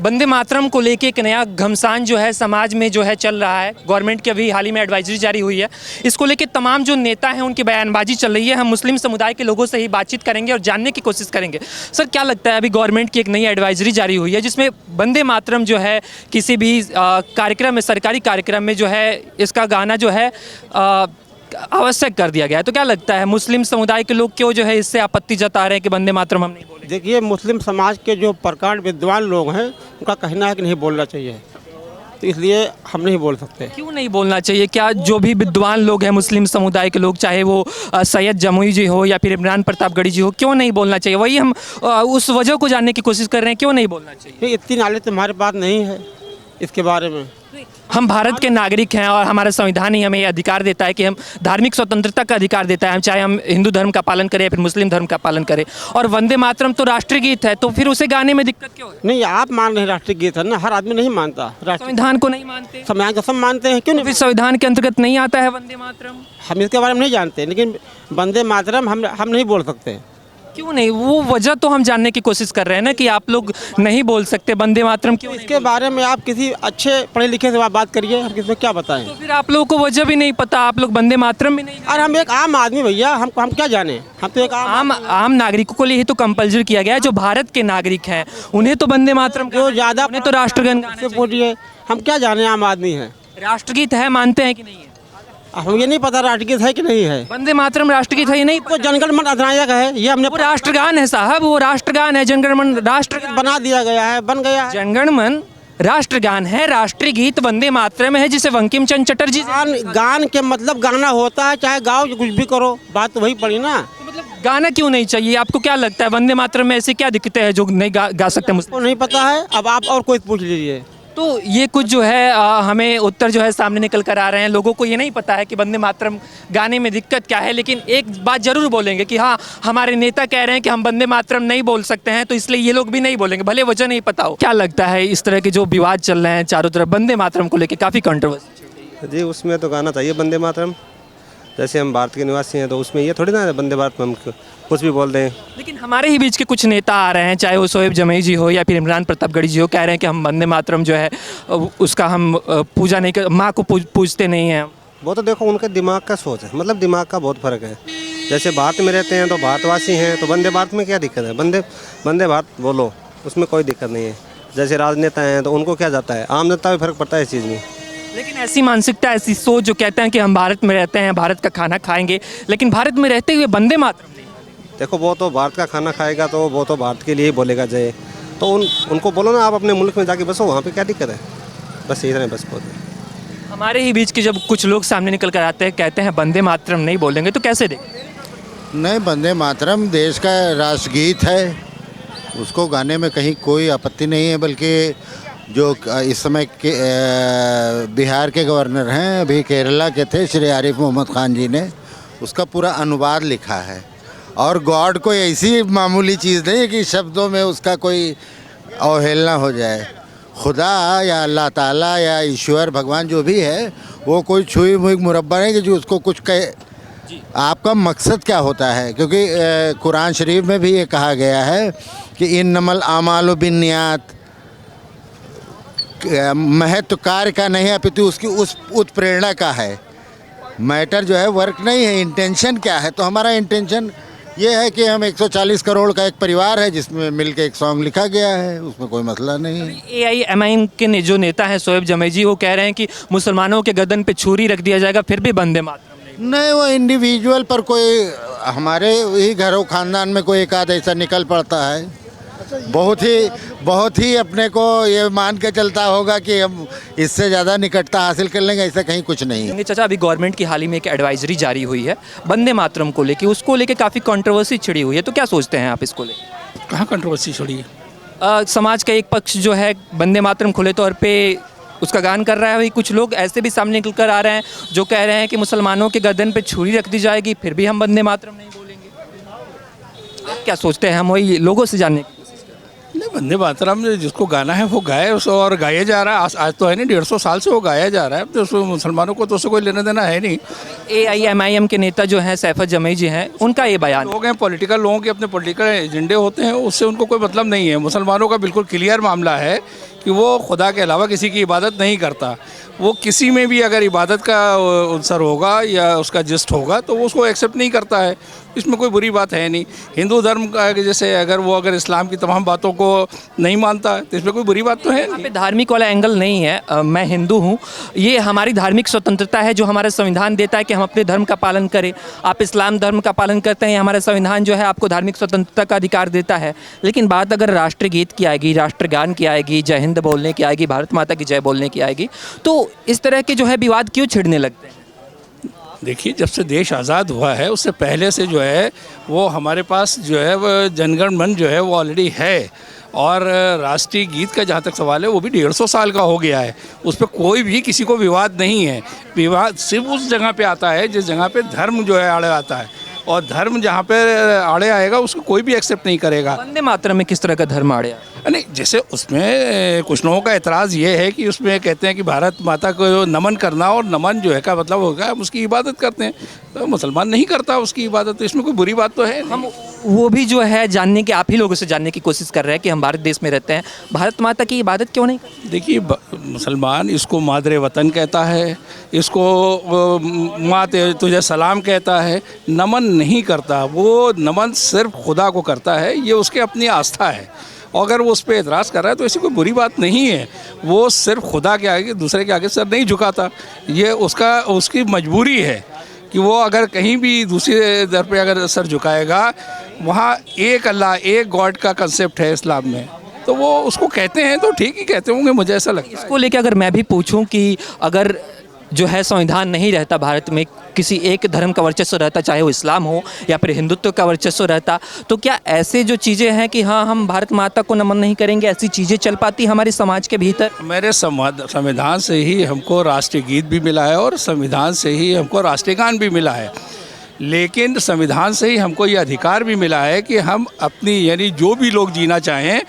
वंदे मातरम को लेके एक नया घमसान जो है समाज में जो है चल रहा है। गवर्नमेंट की अभी हाल ही में एडवाइजरी जारी हुई है। इसको लेके तमाम जो नेता हैं उनकी बयानबाजी चल रही है। हम मुस्लिम समुदाय के लोगों से ही बातचीत करेंगे और जानने की कोशिश करेंगे। सर, क्या लगता है, अभी गवर्नमेंट की एक नई एडवाइजरी जारी हुई है जिसमें वंदे मातरम जो है किसी भी कार्यक्रम में, सरकारी कार्यक्रम में जो है इसका गाना जो है आवश्यक कर दिया गया है। तो क्या लगता है मुस्लिम समुदाय के लोग क्यों जो है इससे आपत्ति जता रहे हैं कि वंदे मातरम हम नहीं बोलेंगे? देखिए, मुस्लिम समाज के जो प्रकांड विद्वान लोग हैं उनका कहना है कि नहीं बोलना चाहिए, तो इसलिए हम नहीं बोल सकते। क्यों नहीं बोलना चाहिए? क्या जो भी विद्वान लोग हैं मुस्लिम समुदाय के लोग, चाहे वो सैयद जमुई जी हो या फिर इमरान प्रतापगढ़ी जी हो, क्यों नहीं बोलना चाहिए? वही हम उस वजह को जानने की कोशिश कर रहे हैं, क्यों नहीं बोलना चाहिए? इतनी नॉलेज तुम्हारे पास नहीं है इसके बारे में। हम भारत के नागरिक हैं और हमारा संविधान ही हमें ये अधिकार देता है कि हम धार्मिक स्वतंत्रता का अधिकार देता है, हम चाहे हम हिंदू धर्म का पालन करें या फिर मुस्लिम धर्म का पालन करें। और वंदे मातरम तो राष्ट्रीय गीत है, तो फिर उसे गाने में दिक्कत क्यों है? नहीं, आप मान रहे हैं राष्ट्रीय गीत है ना, हर आदमी नहीं मानता। संविधान को नहीं मानते? संविधान को सब मानते हैं, क्यों नहीं? फिर संविधान के अंतर्गत नहीं आता है वंदे मातरम? हम इसके बारे में नहीं जानते, लेकिन वंदे मातरम हम नहीं बोल सकते। क्यों नहीं? वो वजह तो हम जानने की कोशिश कर रहे हैं ना कि आप लोग नहीं बोल सकते वंदे मातरम क्यों? इसके बारे में आप किसी अच्छे पढ़े लिखे से बात करिए, हम किसी को क्या बताएं। तो फिर आप लोगों को वजह भी नहीं पता, आप लोग वंदे मातरम भी नहीं। और हम एक आम आदमी भैया, हम क्या जाने, हम तो एक आम नागरिकों को लिए तो कंपल्सरी किया गया है। जो भारत के नागरिक हैं उन्हें तो वंदे मातरम जो ज़्यादा उन्हें तो राष्ट्रगान से पूछिए, हम क्या जाने, आम आदमी हैं। राष्ट्रगीत है, मानते हैं कि नहीं है? हम ये नहीं पता राष्ट्रगीत है कि नहीं है। वंदे मातरम राष्ट्रगीत है, ये नहीं? तो जनगण मन अधिनायक है, ये हमने वो राष्ट्रगान है साहब, वो राष्ट्रगान है। जनगण मन राष्ट्रगान बना दिया गया है, बन गया है। जनगण मन राष्ट्रगान है, राष्ट्रीय गीत वंदे मातरम है जिसे बंकिम चंद्र चटर्जी। गान के मतलब गाना होता है, चाहे गाओ कुछ भी करो, बात तो वही पड़ी ना। तो मतलब गाना क्यों नहीं चाहिए? आपको क्या लगता है वंदे मातरम में ऐसी क्या दिक्कतें हैं जो नहीं गा सकते? मुझको नहीं पता है, अब आप और कोई पूछ लीजिए। तो ये कुछ जो है हमें उत्तर जो है सामने निकल कर आ रहे हैं। लोगों को ये नहीं पता है कि वंदे मातरम गाने में दिक्कत क्या है, लेकिन एक बात जरूर बोलेंगे कि हाँ, हमारे नेता कह रहे हैं कि हम वंदे मातरम नहीं बोल सकते हैं, तो इसलिए ये लोग भी नहीं बोलेंगे, भले वजह नहीं पता हो। क्या लगता है इस तरह के जो विवाद चल रहे हैं चारों तरफ वंदे मातरम को लेकर, काफ़ी कंट्रोवर्सी? जी, उसमें तो गाना चाहिए वंदे मातरम। जैसे हम भारत के निवासी हैं तो उसमें ये थोड़ी ना वंदे भारत में हम कुछ भी बोल दें। लेकिन हमारे ही बीच के कुछ नेता आ रहे हैं, चाहे वो सैयद जमुई जी हो या फिर इमरान प्रतापगढ़ी जी हो, कह रहे हैं कि हम वंदे मातरम जो है उसका हम पूजा नहीं कर, माँ को पूजते नहीं हैं। वो तो देखो उनके दिमाग का सोच है, मतलब दिमाग का बहुत फ़र्क है। जैसे भारत में रहते हैं तो भारतवासी हैं, तो वंदे भारत में क्या दिक्कत है? वंदे भारत बोलो, उसमें कोई दिक्कत नहीं है। जैसे राजनेता हैं तो उनको क्या जाता है, आम जनता में फ़र्क पड़ता है इस चीज़ में। लेकिन ऐसी मानसिकता, ऐसी सोच जो कहते हैं कि हम भारत में रहते हैं, भारत का खाना खाएंगे, लेकिन भारत में रहते हुए वंदे मातरम नहीं। देखो, वो तो भारत का खाना खाएगा तो वो तो भारत के लिए ही बोलेगा जय। तो उनको बोलो ना, आप अपने मुल्क में जाके बसो, वहाँ पे क्या दिक्कत है? बस इतना बस बहुत है। हमारे ही बीच के जब कुछ लोग सामने निकल कर आते हैं, कहते हैं वंदे मातरम नहीं बोलेंगे, तो कैसे देखें? नहीं, वंदे मातरम देश का राष्ट्रगीत है, उसको गाने में कहीं कोई आपत्ति नहीं है। बल्कि जो इस समय के बिहार के गवर्नर हैं, अभी केरला के थे, श्री आरिफ मोहम्मद खान जी ने उसका पूरा अनुवाद लिखा है। और गॉड कोई ऐसी मामूली चीज़ नहीं है कि शब्दों में उसका कोई अवहेलना हो जाए। खुदा या अल्लाह ताला या ईश्वर भगवान जो भी है, वो कोई छुई मुई मुरब्बा नहीं कि जो उसको कुछ कहे। आपका मकसद क्या होता है? क्योंकि कुरान शरीफ में भी ये कहा गया है कि इन्नमल आमालु बिन्नियात, महत्व कार्य का नहीं है अपितु उसकी उस उत्प्रेरणा का है। मैटर जो है वर्क नहीं है, इंटेंशन क्या है। तो हमारा इंटेंशन ये है कि हम 140 करोड़ का एक परिवार है जिसमें मिलके एक सॉन्ग लिखा गया है, उसमें कोई मसला नहीं है। AIMIM के जो नेता हैं सैयद जमुई जी, वो कह रहे हैं कि मुसलमानों के गर्दन पे छुरी रख दिया जाएगा फिर भी वंदे मातरम नहीं। वो इंडिविजुअल पर कोई, हमारे ही घरों खानदान में कोई एक आध ऐसा निकल पड़ता है, बहुत ही अपने को ये मान के चलता होगा कि हम इससे ज़्यादा निकटता हासिल कर लेंगे, ऐसा कहीं कुछ नहीं है। चाचा, अभी गवर्नमेंट की हाल ही में एक एडवाइजरी जारी हुई है वंदे मातरम को लेके, उसको लेके काफ़ी कंट्रोवर्सी छिड़ी हुई है, तो क्या सोचते हैं आप इसको लेकर? कहाँ कंट्रोवर्सी छिड़ी है? समाज का एक पक्ष जो है वंदे मातरम खुले तौर पे उसका गान कर रहा है, वही कुछ लोग ऐसे भी सामने निकल कर आ रहे हैं जो कह रहे हैं कि मुसलमानों के गर्दन पे छुरी रख दी जाएगी फिर भी हम वंदे मातरम नहीं बोलेंगे। आप क्या सोचते हैं? हम वही लोगों से जानने की कोशिश कर रहे हैं। वंदे मातरम जिसको गाना है वो गाए उसको, और गाया जा रहा है। आज तो है नहीं, 150 साल से वो गाया जा रहा है। तो उसको मुसलमानों को तो उससे कोई लेना देना है नहीं। AIMIM के नेता जो हैं सैफत जमई जी हैं, उनका ये बयान है। लोग हैं पॉलिटिकल, लोगों के अपने पॉलिटिकल एजेंडे होते हैं, उससे उनको कोई मतलब नहीं है। मुसलमानों का बिल्कुल क्लियर मामला है कि वो खुदा के अलावा किसी की इबादत नहीं करता। वो किसी में भी अगर इबादत का अवसर होगा या उसका जिस्ट होगा तो वो उसको एक्सेप्ट नहीं करता है। इसमें कोई बुरी बात है नहीं। हिंदू धर्म का जैसे अगर इस्लाम की तमाम बातों को नहीं मानता है तो इसमें कोई बुरी बात तो है यहाँ नहीं। पे धार्मिक वाला एंगल नहीं है। मैं हिंदू हूँ, ये हमारी धार्मिक स्वतंत्रता है जो हमारा संविधान देता है कि हम अपने धर्म का पालन करें। आप इस्लाम धर्म का पालन करते हैं, हमारा संविधान जो है आपको धार्मिक स्वतंत्रता का अधिकार देता है। लेकिन बात अगर राष्ट्रगीत की आएगी, राष्ट्रगान की आएगी, जय हिंद बोलने की आएगी, भारत माता की जय बोलने की आएगी, तो इस तरह के जो है विवाद क्यों छिड़ने लगते हैं? देखिए, जब से देश आज़ाद हुआ है उससे पहले से जो है वो हमारे पास जो है वो जनगण मन जो है वो ऑलरेडी है। और राष्ट्रीय गीत का जहाँ तक सवाल है वो भी 150 साल का हो गया है। उस पर कोई भी किसी को विवाद नहीं है। विवाद सिर्फ उस जगह पे आता है जिस जगह पे धर्म जो है आड़े आता है, और धर्म जहाँ पे आड़े आएगा उसको कोई भी एक्सेप्ट नहीं करेगा। वंदे मातरम में किस तरह का धर्म आड़े आया? नहीं, जैसे उसमें कुछ लोगों का एतराज़ ये है कि उसमें कहते हैं कि भारत माता को नमन करना, और नमन जो है का मतलब होगा हम उसकी इबादत करते हैं। तो मुसलमान नहीं करता उसकी इबादत, तो इसमें कोई बुरी बात तो है नहीं। हम वो भी जो है जानने के, आप ही लोगों से जानने की कोशिश कर रहे हैं कि हम भारत देश में रहते हैं, भारत माता की इबादत क्यों नहीं करते? देखिए, मुसलमान इसको मादरे वतन कहता है, इसको माँ तुझे सलाम कहता है, नमन नहीं करता। वो नमन सिर्फ खुदा को करता है, ये उसकी अपनी आस्था है। और अगर वो उस पर एतराज़ कर रहा है तो ऐसी कोई बुरी बात नहीं है। वो सिर्फ खुदा के आगे, दूसरे के आगे सर नहीं झुकाता। ये उसकी मजबूरी है कि वो अगर कहीं भी दूसरे दर पे अगर सर झुकाएगा, वहाँ एक अल्लाह, एक गॉड का कंसेप्ट है इस्लाम में, तो वो उसको कहते हैं तो ठीक ही कहते होंगे, मुझे ऐसा लगता है। इसको लेकर अगर मैं भी पूछूं कि अगर जो है संविधान नहीं रहता, भारत में किसी एक धर्म का वर्चस्व रहता, चाहे वो इस्लाम हो या फिर हिंदुत्व का वर्चस्व रहता, तो क्या ऐसे जो चीज़ें हैं कि हाँ हम भारत माता को नमन नहीं करेंगे, ऐसी चीज़ें चल पाती हमारे समाज के भीतर? मेरे संविधान से ही हमको राष्ट्रीय गीत भी मिला है और संविधान से ही हमको राष्ट्रीय गान भी मिला है। लेकिन संविधान से ही हमको ये अधिकार भी मिला है कि हम अपनी, यानी जो भी लोग जीना चाहें,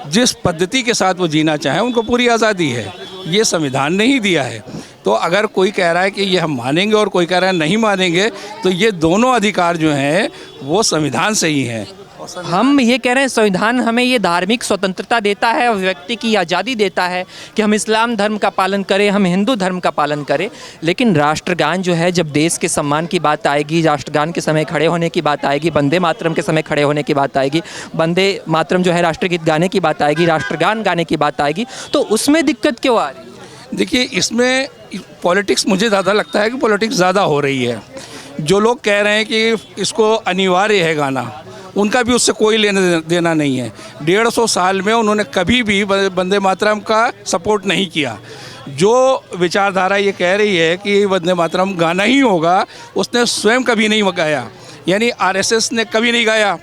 जिस पद्धति के साथ वो जीना चाहें, उनको पूरी आज़ादी है। ये संविधान ने ही दिया है। तो अगर कोई कह रहा है कि ये हम मानेंगे और कोई कह रहा है नहीं मानेंगे, तो ये दोनों अधिकार जो हैं वो संविधान से ही हैं। हम ये कह रहे हैं संविधान हमें ये धार्मिक स्वतंत्रता देता है और व्यक्ति की आज़ादी देता है कि हम इस्लाम धर्म का पालन करें, हम हिंदू धर्म का पालन करें। लेकिन राष्ट्रगान जो है, जब देश के सम्मान की बात आएगी, राष्ट्रगान के समय खड़े होने की बात आएगी, वंदे मातरम के समय खड़े होने की बात आएगी, वंदे मातरम जो है राष्ट्रगीत गाने की बात आएगी, राष्ट्रगान गाने की बात आएगी, तो उसमें दिक्कत क्यों आ रही है? देखिए, इसमें पॉलिटिक्स, मुझे ज़्यादा लगता है कि पॉलिटिक्स ज़्यादा हो रही है। जो लोग कह रहे हैं कि इसको अनिवार्य है गाना, उनका भी उससे कोई लेना देना नहीं है। 150 साल में उन्होंने कभी भी वंदे मातरम का सपोर्ट नहीं किया। जो विचारधारा ये कह रही है कि वंदे मातरम गाना ही होगा, उसने स्वयं कभी नहीं गाया। यानी आरएसएस ने कभी नहीं गाया,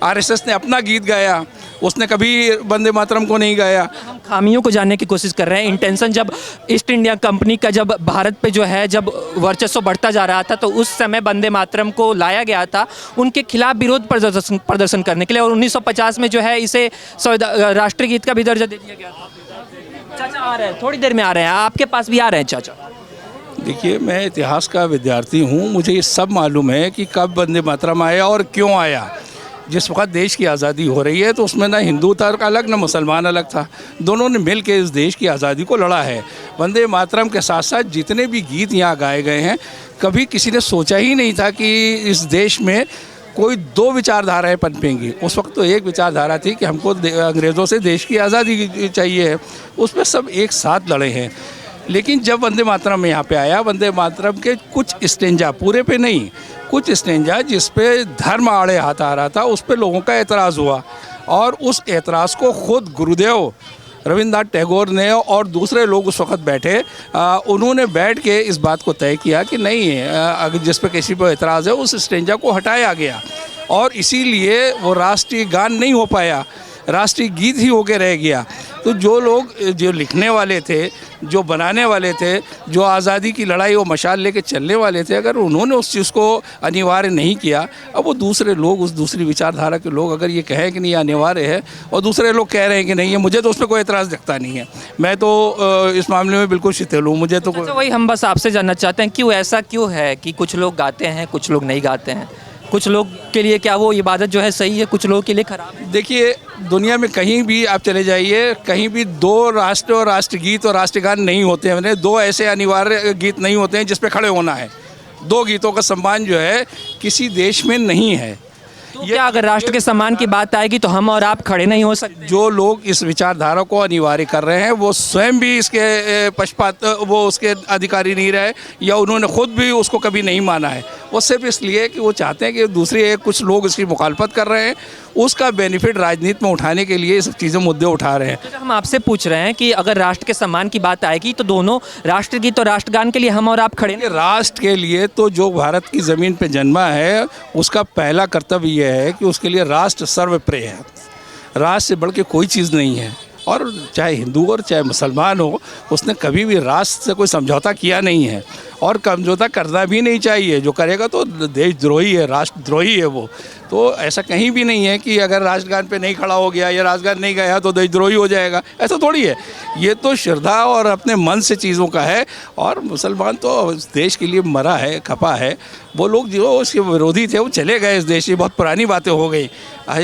आरएसएस ने अपना गीत गाया, उसने कभी वंदे मातरम को नहीं गाया। हम खामियों को जानने की कोशिश कर रहे हैं। इंटेंशन जब ईस्ट इंडिया कंपनी का जब भारत पे जो है जब वर्चस्व बढ़ता जा रहा था, तो उस समय वंदे मातरम को लाया गया था उनके खिलाफ विरोध प्रदर्शन करने के लिए, और 1950 में जो है इसे राष्ट्रीय गीत का भी दर्जा दे दिया गया था। चाचा आ रहे हैं, थोड़ी देर में आ रहे हैं, आपके पास भी आ रहे हैं चाचा। देखिए, मैं इतिहास का विद्यार्थी हूँ, मुझे ये सब मालूम है कि कब वंदे मातरम आया और क्यों आया। जिस वक्त देश की आज़ादी हो रही है तो उसमें ना हिंदू था अलग, ना मुसलमान अलग था। दोनों ने मिल के इस देश की आज़ादी को लड़ा है। वंदे मातरम के साथ साथ जितने भी गीत यहाँ गाए गए हैं, कभी किसी ने सोचा ही नहीं था कि इस देश में कोई दो विचारधाराएं पनपेंगी। उस वक्त तो एक विचारधारा थी कि हमको अंग्रेज़ों से देश की आज़ादी चाहिए, उस पर सब एक साथ लड़े हैं। लेकिन जब वंदे मातरम यहाँ पे आया, वंदे मातरम के कुछ स्टेंजा, पूरे पे नहीं, कुछ स्टेंजा जिस पे धर्म आड़े हाथ आ रहा था, उस पे लोगों का एतराज़ हुआ। और उस एतराज़ को खुद गुरुदेव रविंद्रनाथ टैगोर ने और दूसरे लोग उस वक्त बैठे, उन्होंने बैठ के इस बात को तय किया कि नहीं, अगर जिस पे किसी पर एतराज़ है उस स्टेंजा को हटाया गया। और इसीलिए वो राष्ट्रीय गान नहीं हो पाया। राष्ट्रीय गीत ही होके रह गया। तो जो लोग जो लिखने वाले थे, जो बनाने वाले थे, जो आज़ादी की लड़ाई वो मशाल लेके चलने वाले थे, अगर उन्होंने उस चीज़ को अनिवार्य नहीं किया, अब वो दूसरे लोग, उस दूसरी विचारधारा के लोग अगर ये कहें कि नहीं अनिवार्य है और दूसरे लोग कह रहे हैं कि नहीं है, मुझे तो उसमें कोई एतराज़ दिखता नहीं है। मैं तो इस मामले में बिल्कुल शिथिल हूँ, मुझे तो अच्छा, वही हम बस आपसे जानना चाहते हैं, क्यों ऐसा क्यों है कि कुछ लोग गाते हैं, कुछ लोग नहीं गाते हैं? कुछ लोग के लिए क्या वो इबादत जो है सही है, कुछ लोगों के लिए खराब है? देखिए, दुनिया में कहीं भी आप चले जाइए, कहीं भी दो राष्ट्र और राष्ट्रगीत और राष्ट्रगान नहीं होते हैं। मैंने दो ऐसे अनिवार्य गीत नहीं होते हैं जिस पे खड़े होना है। दो गीतों का सम्मान जो है किसी देश में नहीं है। तो क्या अगर राष्ट्र के सम्मान की बात आएगी तो हम और आप खड़े नहीं हो सकते? जो लोग इस विचारधारा को अनिवार्य कर रहे हैं वो स्वयं भी इसके पक्षपात, वो उसके अधिकारी नहीं रहे या उन्होंने खुद भी उसको कभी नहीं माना है। वो सिर्फ इसलिए कि वो चाहते हैं कि दूसरे कुछ लोग इसकी मुखालफत कर रहे हैं, उसका बेनिफिट राजनीति में उठाने के लिए सब चीज़ें मुद्दे उठा रहे हैं। तो हम आपसे पूछ रहे हैं कि अगर राष्ट्र के सम्मान की बात आएगी तो दोनों राष्ट्रगीत और राष्ट्रगान के लिए हम और आप खड़े नहीं? राष्ट्र के लिए तो जो भारत की ज़मीन पे जन्मा है उसका पहला कर्तव्य यह है कि उसके लिए राष्ट्र सर्वप्रिय है। राष्ट्र से बढ़ के कोई चीज़ नहीं है। और चाहे हिंदू और चाहे मुसलमान हो, उसने कभी भी राष्ट्र से कोई समझौता किया नहीं है और समझौता करना भी नहीं चाहिए। जो करेगा तो देशद्रोही है, राष्ट्रद्रोही है वो। तो ऐसा कहीं भी नहीं है कि अगर राष्ट्रगान पे नहीं खड़ा हो गया या राष्ट्रगान नहीं गाया तो देशद्रोही हो जाएगा, ऐसा थोड़ी है। ये तो श्रद्धा और अपने मन से चीज़ों का है। और मुसलमान तो इस देश के लिए मरा है, खपा है। वो लोग जो उसके विरोधी थे वो चले गए इस देश से, बहुत पुरानी बातें हो गई।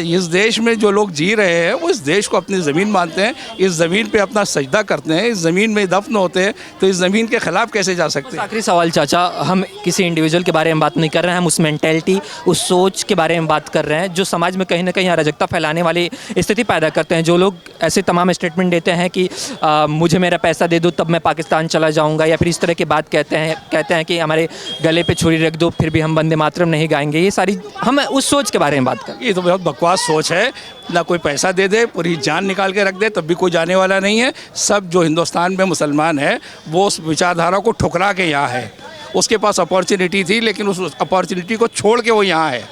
इस देश में जो लोग जी रहे हैं वो इस देश को अपनी ज़मीन मानते हैं, इस ज़मीन पे अपना सजदा करते हैं, इस ज़मीन में दफन होते हैं, तो इस ज़मीन के ख़िलाफ़ कैसे जा सकते हैं? आखिरी सवाल चाचा, हम किसी इंडिविजुअल के बारे में बात नहीं कर रहे हैं, हम उस मेंटेलिटी, उस सोच के बारे में बात कर रहे हैं जो समाज में कहीं ना कहीं अराजकता फैलाने वाली स्थिति पैदा करते हैं। जो लोग ऐसे तमाम स्टेटमेंट देते हैं कि मुझे मेरा पैसा दे दो तब मैं पाकिस्तान चला जाऊंगा, या फिर इस तरह की बात कहते हैं कि हमारे गले पे छुरी रख दो फिर भी हम वंदे मातरम नहीं गाएंगे। ये सारी हम उस सोच के बारे में बात कर रहे हैं। ये तो बहुत बकवास सोच है। ना कोई पैसा दे दे, पूरी जान निकाल के रख दे, तब भी कोई जाने वाला नहीं है। सब जो हिंदुस्तान में मुसलमान है वो उस विचारधारा को ठुकरा के यहाँ है। उसके पास अपॉर्चुनिटी थी लेकिन उस अपॉर्चुनिटी को छोड़ के वो यहाँ है।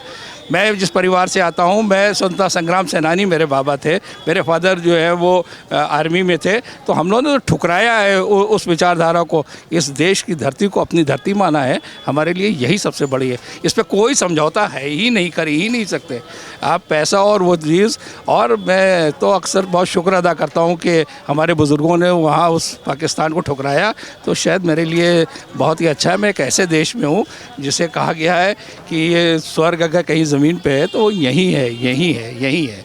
मैं जिस परिवार से आता हूँ, मैं स्वतंत्रता संग्राम सेनानी मेरे बाबा थे, मेरे फादर जो है वो आर्मी में थे। तो हम लोगों ने ठुकराया है उस विचारधारा को। इस देश की धरती को अपनी धरती माना है, हमारे लिए यही सबसे बड़ी है। इस पर कोई समझौता है ही नहीं, कर ही नहीं सकते आप पैसा और वो चीज़। और मैं तो अक्सर बहुत शुक्र अदा करता हूँ कि हमारे बुज़ुर्गों ने वहाँ उस पाकिस्तान को ठुकराया, तो शायद मेरे लिए बहुत ही अच्छा है। मैं एक ऐसे देश में हूँ जिसे कहा गया है कि ये स्वर्ग अगर कहीं ज़मीन पे है तो यही है, यही है, यही है।